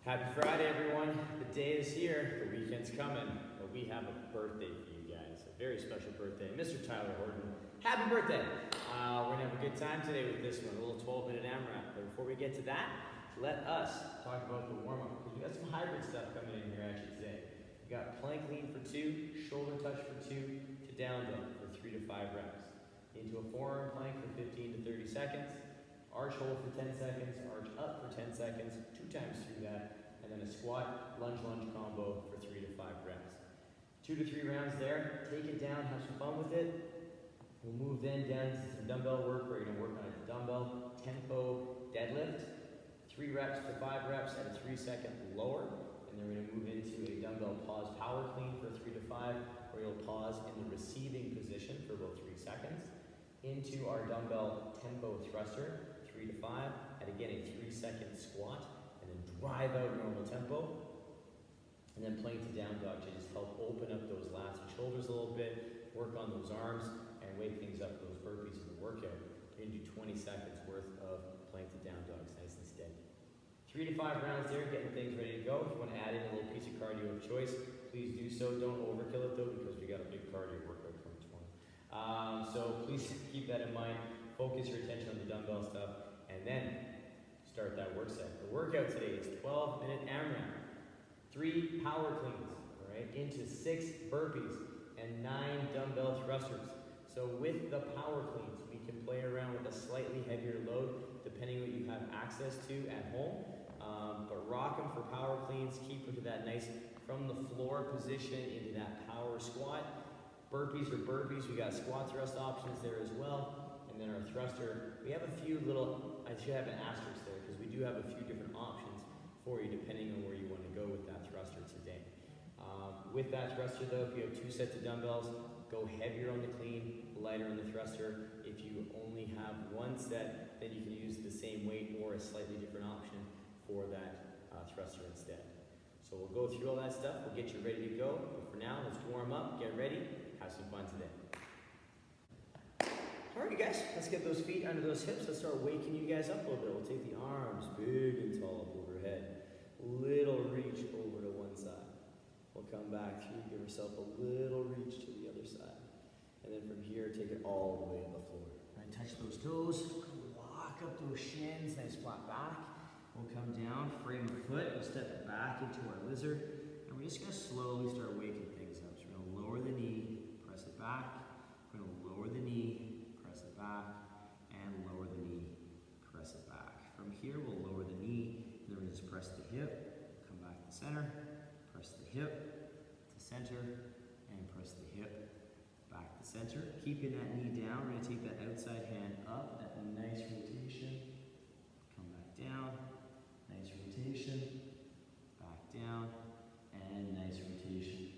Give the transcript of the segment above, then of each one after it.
Happy Friday, everyone. The day is here, the weekend's coming, but we have a birthday for you guys, a very special birthday. Mr. Tyler Horton, happy birthday. We're gonna have a good time today with this one, a little 12-minute AMRAP. But before we get to that, let us talk about the warm-up, because we got some hybrid stuff coming in here actually today. We got plank lean for 2, shoulder touch for 2, to down dog for 3 to 5 reps. Into a forearm plank for 15 to 30 seconds. Arch hold for 10 seconds, arch up for 10 seconds, 2 times through that, and then a squat, lunge combo for 3 to 5 reps. 2 to 3 rounds there, take it down, have some fun with it. We'll move then down to some dumbbell work. We're gonna work on a dumbbell Tempo Deadlift, 3 reps to 5 reps at a 3-second lower, and then we're gonna move into a dumbbell pause power clean for 3 to 5, where you'll pause in the receiving position for about 3 seconds. Into our dumbbell tempo thruster, 3 to 5, at again a 3-second squat, and then drive out normal tempo, and then plank to down dog to just help open up those lats and shoulders a little bit, work on those arms, and wake things up for those burpees in the workout. We're gonna do 20 seconds worth of plank to down dogs, nice and steady. 3 to 5 rounds there, getting things ready to go. If you want to add in a little piece of cardio of choice, please do so. Don't overkill it though, because we got a big cardio workout coming tomorrow. So please keep that in mind. Focus your attention on the dumbbell stuff, and then start that work set. The workout today is 12-minute AMRAP, 3 power cleans, all right, into 6 burpees, and 9 dumbbell thrusters. So with the power cleans, we can play around with a slightly heavier load, depending what you have access to at home. But rock them for power cleans, keep them to that nice from the floor position into that power squat. Burpees are burpees, we got squat thrust options there as well. And then our thruster, we have a few little, I should have an asterisk there, because we do have a few different options for you depending on where you want to go with that thruster today. With that thruster though, if you have 2 sets of dumbbells, go heavier on the clean, lighter on the thruster. If you only have 1 set, then you can use the same weight or a slightly different option for that thruster instead. So we'll go through all that stuff, we'll get you ready to go. But for now, let's warm up, get ready, have some fun today. Alright guys, let's get those feet under those hips. Let's start waking you guys up a little bit. We'll take the arms big and tall up overhead. Little reach over to one side. We'll come back through, give yourself a little reach to the other side. And then from here, take it all the way to the floor. Right, touch those toes, walk up those shins, nice flat back. We'll come down, frame the foot, we'll step it back into our lizard. And we're just gonna slowly start waking things up. So we're gonna lower the knee, press it back. We're gonna lower the knee, press it back, and lower the knee, press it back. From here, we'll lower the knee, then we're just press the hip, come back to center, press the hip to center, and press the hip back to center. Keeping that knee down, we're gonna take that outside hand up, that nice rotation, come back down, nice rotation, back down, and nice rotation,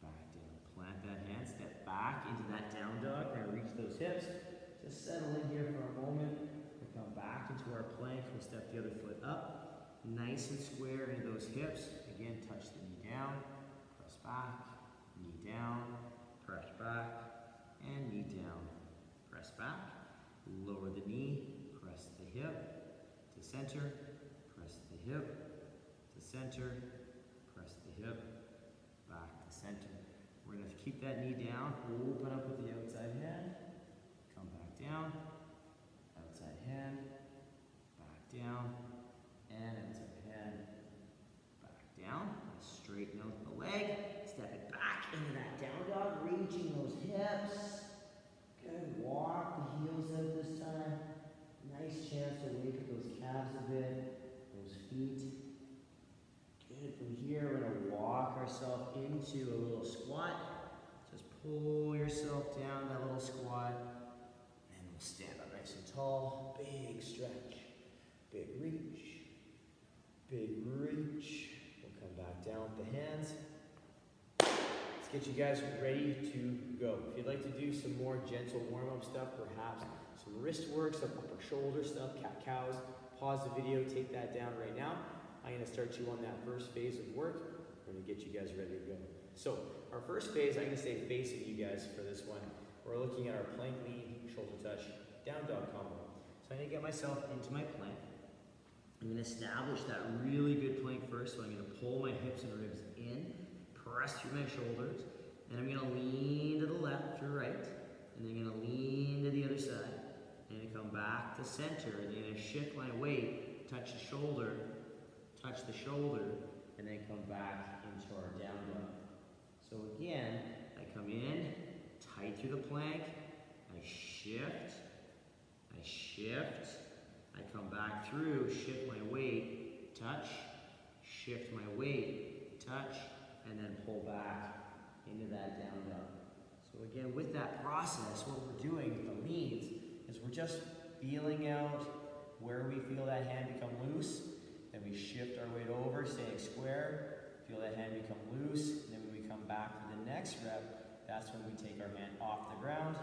back down. Plant that hand, step back into that down dog, we're gonna reach those hips, just settle in here for a moment, we'll come back into our plank, we'll step the other foot up, nice and square into those hips, again touch the knee down, press back, knee down, press back, and knee down, press back, lower the knee, press the hip, to center, press the hip, to center, press the hip, back to center. We're going to keep that knee down, open up with the outside hand, come back down, outside hand, back down, and outside hand, back down. Straighten out the leg, step it back into that down dog, reaching those hips. Good, walk the heels out this time. Nice chance to wake up those calves a bit, those feet. Good, from here we're gonna walk ourselves into a little squat. Just pull yourself down that little squat, and we'll stand up nice and tall. Big stretch, big reach, big reach. We'll come back down with the hands. Let's get you guys ready to go. If you'd like to do some more gentle warm-up stuff, perhaps some wrist work, some upper shoulder stuff, cat-cows, pause the video, take that down right now. I'm gonna start you on that first phase of work. We're gonna get you guys ready to go. So our first phase, I'm gonna say facing you guys for this one. We're looking at our plank lean, shoulder touch, down dog combo. So I'm gonna get myself into my plank. I'm gonna establish that really good plank hips and ribs in, press through my shoulders, and I'm gonna lean to the left or right, and then I'm gonna lean to the other side, and then come back to center, and then I'm gonna shift my weight, touch the shoulder, and then come back into our down dog. So again, I come in, tight through the plank, I shift, I come back through, shift my weight, touch, shift my weight, touch, and then pull back into that down dog. So again, with that process, what we're doing with the leans is we're just feeling out where we feel that hand become loose, then we shift our weight over, staying square, feel that hand become loose, and then when we come back for the next rep, that's when we take our hand off the ground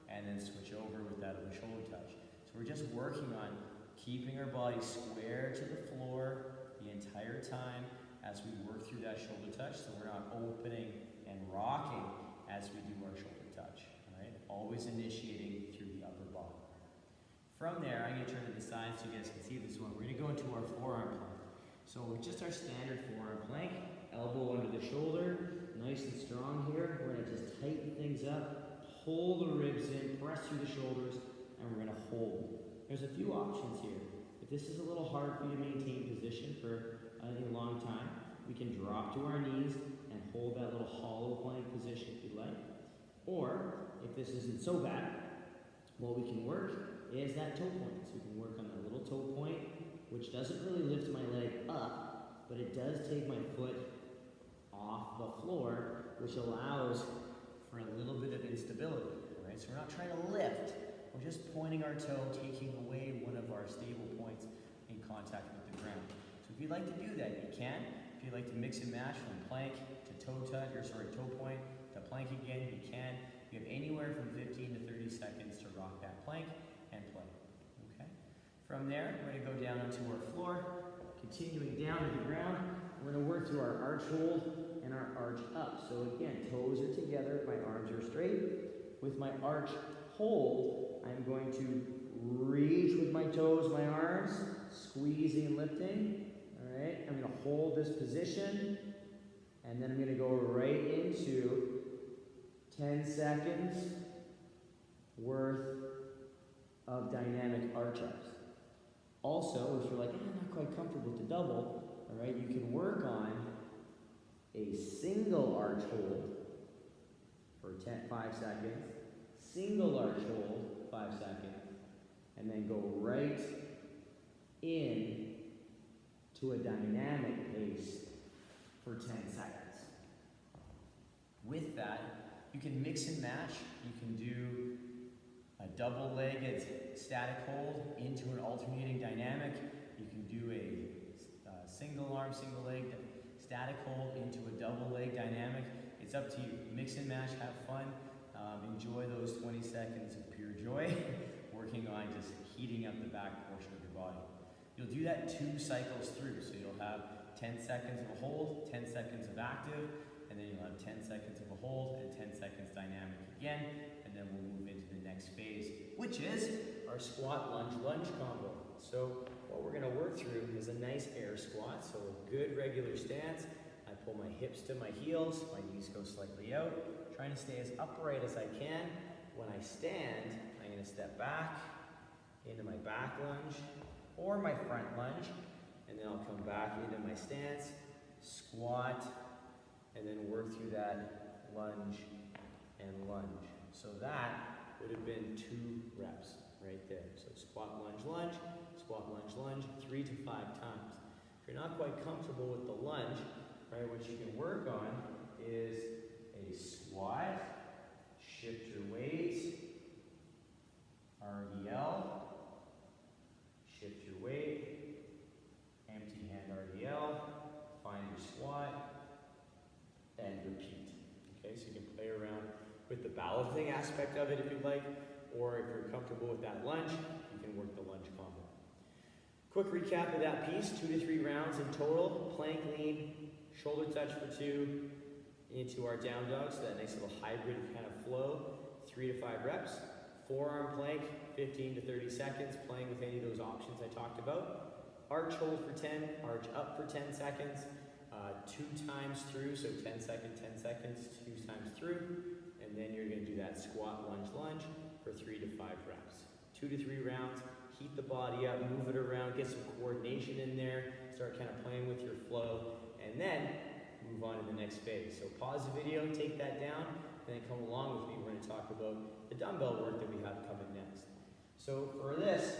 and then switch over with that other shoulder touch. So we're just working on keeping our body square to the floor the entire time as we work through that shoulder touch, so we're not opening and rocking as we do our shoulder touch, all right? Always initiating through the upper body. From there, I'm gonna turn to the side so you guys can see this one. We're gonna go into our forearm plank. So just our standard forearm plank, elbow under the shoulder, nice and strong here. We're gonna just tighten things up, pull the ribs in, press through the shoulders, and we're gonna hold. There's a few options here. If this is a little hard for you to maintain position for a long time, we can drop to our knees and hold that little hollow plank position if you'd like. Or, if this isn't so bad, what we can work is that toe point. So we can work on that little toe point, which doesn't really lift my leg up, but it does take my foot off the floor, which allows for a little bit of instability, right? So we're not trying to lift, we're just pointing our toe, taking away one of our stable points in contact with the ground. So if you'd like to do that, you can. If you'd like to mix and match from plank to toe point to plank again, you can. You have anywhere from 15 to 30 seconds to rock that plank and play, okay? From there, we're gonna go down onto our floor, continuing down to the ground. We're gonna work through our arch hold and our arch up. So again, toes are together, my arms are straight. With my arch hold, I'm going to reach with my toes, my arms, squeezing and lifting. All right, I'm gonna hold this position, and then I'm gonna go right into 10 seconds worth of dynamic arch ups. Also, if you're like, I'm not quite comfortable with the double, all right, you can work on a single arch hold for 5 seconds, single arch hold, 5 seconds, and then go right in to a dynamic pace for 10 seconds. With that, you can mix and match. You can do a double-legged static hold into an alternating dynamic. You can do a single arm, single leg static hold into a double leg dynamic. It's up to you. Mix and match, have fun. Enjoy those 20 seconds of pure joy, working on just heating up the back portion of your body. You'll do that 2 cycles through, so you'll have 10 seconds of a hold, 10 seconds of active, and then you'll have 10 seconds of a hold and 10 seconds dynamic again, and then we'll move into the next phase, which is our squat lunge combo. So what we're gonna work through is a nice air squat, so a good regular stance. I pull my hips to my heels, my knees go slightly out, trying to stay as upright as I can. When I stand, I'm gonna step back into my back lunge or my front lunge, and then I'll come back into my stance, squat, and then work through that lunge and lunge. So that would have been 2 reps right there. So squat, lunge, squat, lunge, 3 to 5 times. If you're not quite comfortable with the lunge, right, what you can work on is a squat, shift your weight, RDL, shift your weight, empty hand RDL, find your squat, and repeat. Okay, so you can play around with the balancing aspect of it if you'd like, or if you're comfortable with that lunge, you can work the lunge combo. Quick recap of that piece, 2 to 3 rounds in total, plank lean, shoulder touch for 2, into our down dog, so that nice little hybrid kind of flow, 3 to 5 reps. Forearm plank, 15 to 30 seconds, playing with any of those options I talked about. Arch hold for 10, arch up for 10 seconds. 2 times through, so 10 seconds, 2 times through, and then you're gonna do that squat, lunge, lunge for 3 to 5 reps. 2 to 3 rounds, heat the body up, move it around, get some coordination in there, start kind of playing with your flow, and then move on to the next phase. So pause the video, take that down, and then come along with me. We're gonna talk about the dumbbell work that we have coming next. So for this,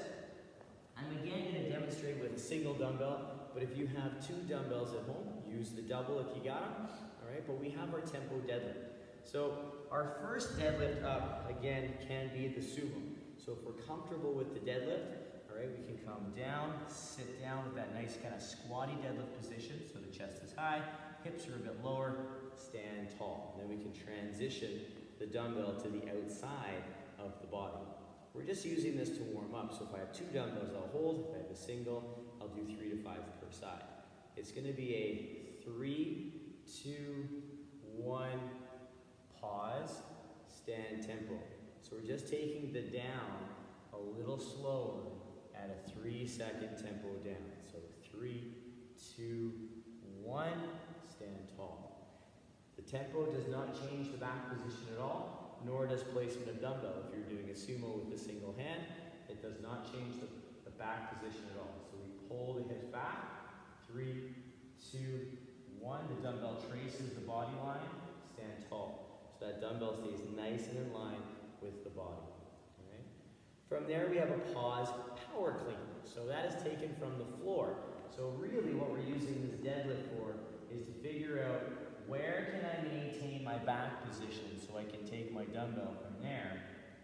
I'm again gonna demonstrate with a single dumbbell, but if you have 2 dumbbells at home, use the double if you got them, all right? But we have our Tempo Deadlift. So our first deadlift up, again, can be the sumo. So if we're comfortable with the deadlift, all right, we can come down, sit down with that nice kind of squatty deadlift position, so the chest is high, hips are a bit lower, stand tall. And then we can transition the dumbbell to the outside of the body. We're just using this to warm up. So if I have 2 dumbbells, I'll hold. If I have a single, I'll do 3 to 5 per side. It's going to be a 3, 2, 1, pause, stand tempo. So we're just taking the down a little slower at a 3-second tempo down. So 3, 2, 1, stand tall. The tempo does not change the back position at all, nor does placement of dumbbell. If you're doing a sumo with a single hand, it does not change the back position at all. So we pull the hips back, 3, 2, 1. The dumbbell traces the body line, stand tall. So that dumbbell stays nice and in line with the body. All right? From there, we have a pause power clean. So that is taken from the floor. So really what we're using this deadlift for is to figure out where can I maintain my back position so I can take my dumbbell from there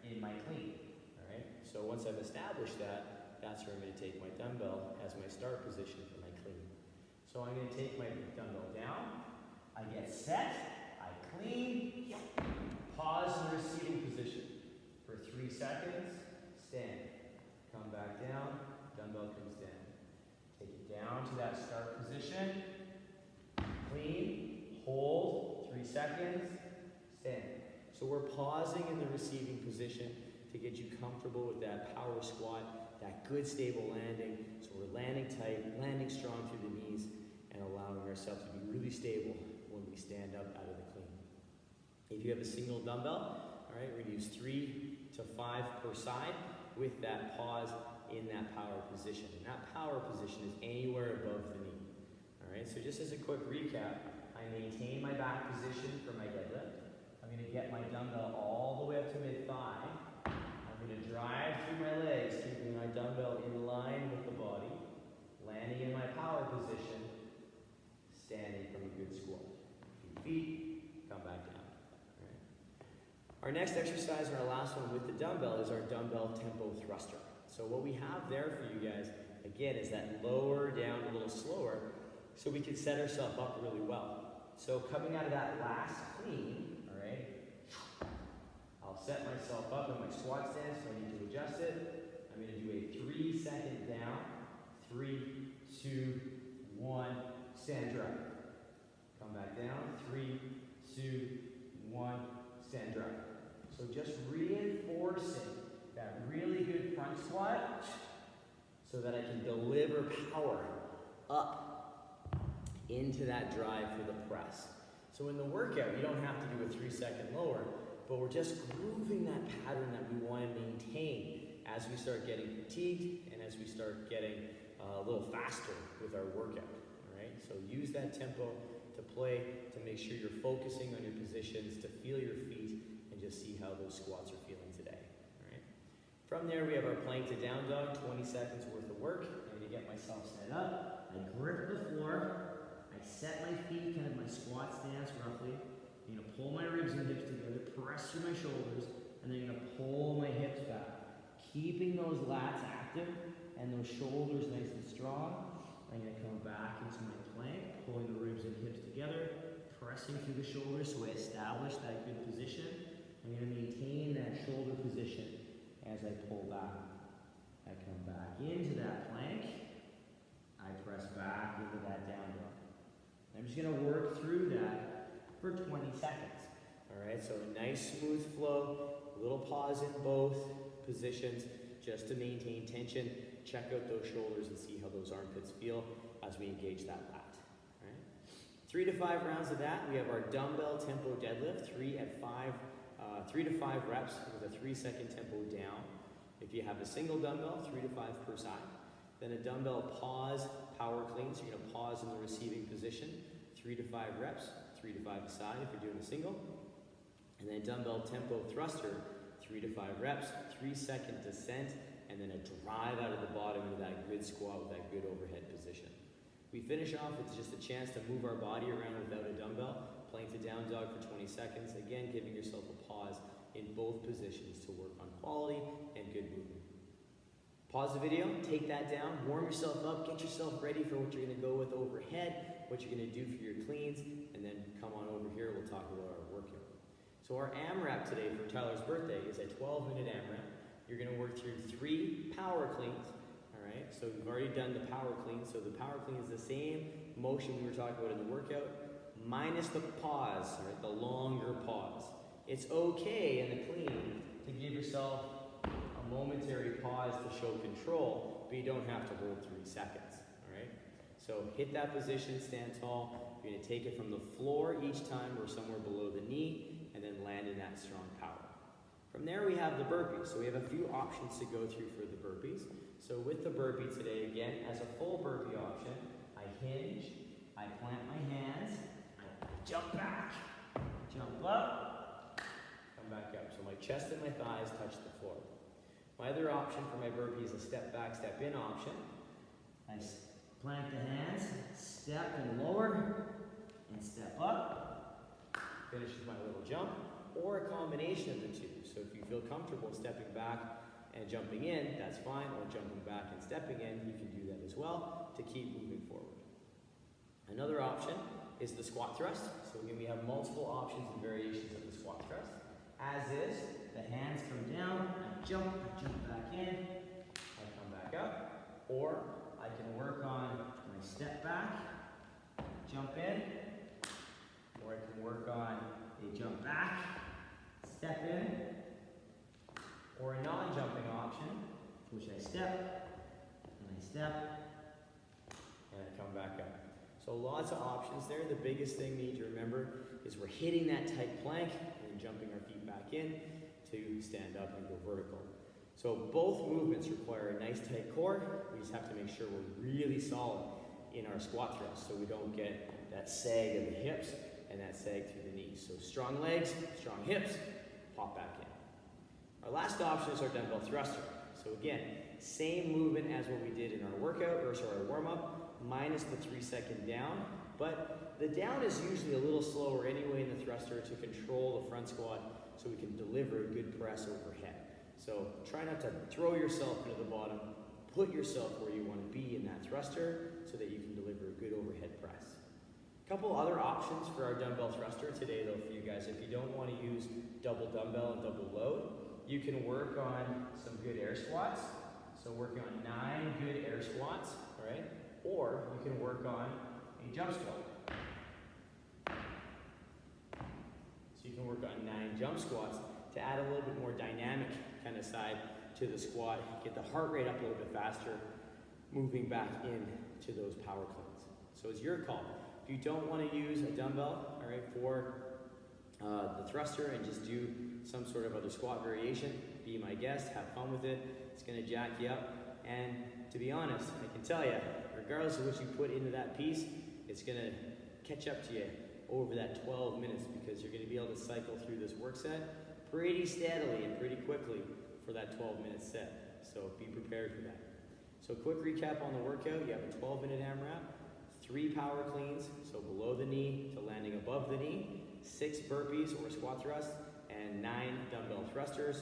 in my clean. All right? So once I've established that, that's where I'm going to take my dumbbell as my start position for my clean. So I'm going to take my dumbbell down, I get set, I clean, pause in the receiving position for 3 seconds, stand, come back down, dumbbell comes down. Take it down to that start position, clean, hold, 3 seconds, stand. So we're pausing in the receiving position to get you comfortable with that power squat, that good stable landing. So we're landing tight, landing strong through the knees, and allowing ourselves to be really stable when we stand up out of the clean. If you have a single dumbbell, all right, we're gonna use 3 to 5 per side with that pause in that power position. And that power position is anywhere above the knee. All right, so just as a quick recap, I maintain my back position for my deadlift. I'm gonna get my dumbbell all the way up to mid-thigh. I'm gonna drive through my legs, keeping my dumbbell in line with the body, landing in my power position, standing from a good squat. Feet, come back down. All right. Our next exercise, and our last one with the dumbbell, is our dumbbell tempo thruster. So what we have there for you guys, again, is that lower down a little slower, so we can set ourselves up really well. So coming out of that last clean, all right, I'll set myself up in my squat stance, so I need to adjust it. I'm gonna do a 3-second down, 3, 2, 1, stand drive. Come back down, 3, 2, 1, stand drive. So just reinforcing that really good front squat so that I can deliver power up into that drive for the press. So in the workout, we don't have to do a 3-second lower, but we're just grooving that pattern that we want to maintain as we start getting fatigued and as we start getting a little faster with our workout. All right, so use that tempo to play, to make sure you're focusing on your positions, to feel your feet, and just see how those squats are feeling today. All right. From there, we have our plank to down dog, 20 seconds worth of work. I'm going to get myself set up. I grip the floor. I set my feet, kind of my squat stance roughly. I'm going to pull my ribs and hips together, press through my shoulders, and then I'm going to pull my hips back. Keeping those lats active and those shoulders nice and strong. I'm going to come back into my plank, pulling the ribs and hips together, pressing through the shoulders so I establish that good position. I'm going to maintain that shoulder position as I pull back. I come back into that plank. I press back into that down dog. I'm just going to work through that for 20 seconds. All right, so a nice smooth flow, a little pause in both positions just to maintain tension. Check out those shoulders and see how those armpits feel as we engage that lat. All right? 3 to 5 rounds of that. We have our dumbbell tempo deadlift, 3 to 5 reps with a 3-second tempo down. If you have a single dumbbell, 3 to 5 per side. Then a dumbbell pause power clean, so you're gonna pause in the receiving position, 3 to 5 reps, 3 to 5 a side if you're doing a single. And then dumbbell tempo thruster, 3 to 5 reps, 3-second descent, and then a drive out of the bottom into that good squat with that good overhead position. We finish off with just a chance to move our body around without a dumbbell, plank to down dog for 20 seconds, again giving yourself a pause in both positions to work on quality and good movement. Pause the video, take that down, warm yourself up, get yourself ready for what you're gonna go with overhead, what you're gonna do for your cleans, and then come on over here, we'll talk about our workout. So our AMRAP today for Tyler's birthday is a 12-minute AMRAP. You're gonna work through 3 power cleans. Right? So we've already done the power clean. So the power clean is the same motion we were talking about in the workout, minus the pause, right? The longer pause. It's okay in the clean to give yourself a momentary pause to show control, but you don't have to hold 3 seconds. All right? So hit that position, stand tall. You're going to take it from the floor each time or somewhere below the knee, and then land in that strong power. From there we have the burpees. So we have a few options to go through for the burpees. So with the burpee today, again, as a full burpee option, I hinge, I plant my hands, I jump back, jump up, come back up. So my chest and my thighs touch the floor. My other option for my burpee is a step back, step in option. I plant the hands, step and lower, and step up. Finishes my little jump, or a combination of the two. So if you feel comfortable stepping back and jumping in, that's fine, or jumping back and stepping in, you can do that as well to keep moving forward. Another option is the squat thrust. So again, we have multiple options and variations of the squat thrust. As is, the hands come down, I jump back in, I come back up, or I can work on my step back, jump in, or I can work on a jump back, step in, or a non-jumping option, which I step, and I come back up. So lots of options there. The biggest thing we need to remember is we're hitting that tight plank and then jumping our feet back in to stand up and go vertical. So both movements require a nice tight core. We just have to make sure we're really solid in our squat thrust so we don't get that sag of the hips and that sag through the knees. So strong legs, strong hips, pop back in. Our last option is our dumbbell thruster. So again, same movement as what we did in our workout, or sorry, our warm-up, minus the 3-second down, but the down is usually a little slower anyway in the thruster to control the front squat so we can deliver a good press overhead. So try not to throw yourself into the bottom, put yourself where you want to be in that thruster so that you can deliver a good overhead press. A couple other options for our dumbbell thruster today though for you guys. If you don't want to use double dumbbell and double load, you can work on some good air squats. So working on 9 good air squats, all right? Or you can work on a jump squat. So you can work on 9 jump squats to add a little bit more dynamic kind of side to the squat, get the heart rate up a little bit faster, moving back in to those power cleans. So it's your call. If you don't want to use a dumbbell, all right, for the thruster and just do some sort of other squat variation, be my guest, have fun with it. It's going to jack you up. And to be honest, I can tell you, regardless of what you put into that piece, it's going to catch up to you over that 12 minutes because you're going to be able to cycle through this work set pretty steadily and pretty quickly for that 12-minute set. So be prepared for that. So quick recap on the workout. You have a 12-minute AMRAP, 3 power cleans, so below the knee to landing above the knee, 6 burpees or squat thrusts, and 9 dumbbell thrusters,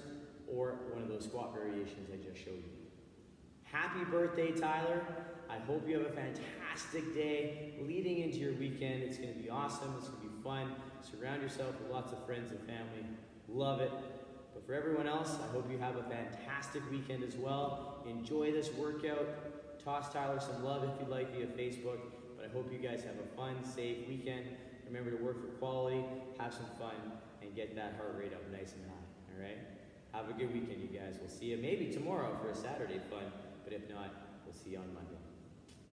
or one of those squat variations I just showed you. Happy birthday, Tyler. I hope you have a fantastic day leading into your weekend. It's going to be awesome. It's going to be fun. Surround yourself with lots of friends and family. Love it. But for everyone else, I hope you have a fantastic weekend as well. Enjoy this workout. Toss Tyler some love if you'd like via Facebook. But I hope you guys have a fun, safe weekend. Remember to work for quality, have some fun, and get that heart rate up nice and high. All right? Have a good weekend, you guys. We'll see you maybe tomorrow for a Saturday fun. But if not, we'll see you on Monday.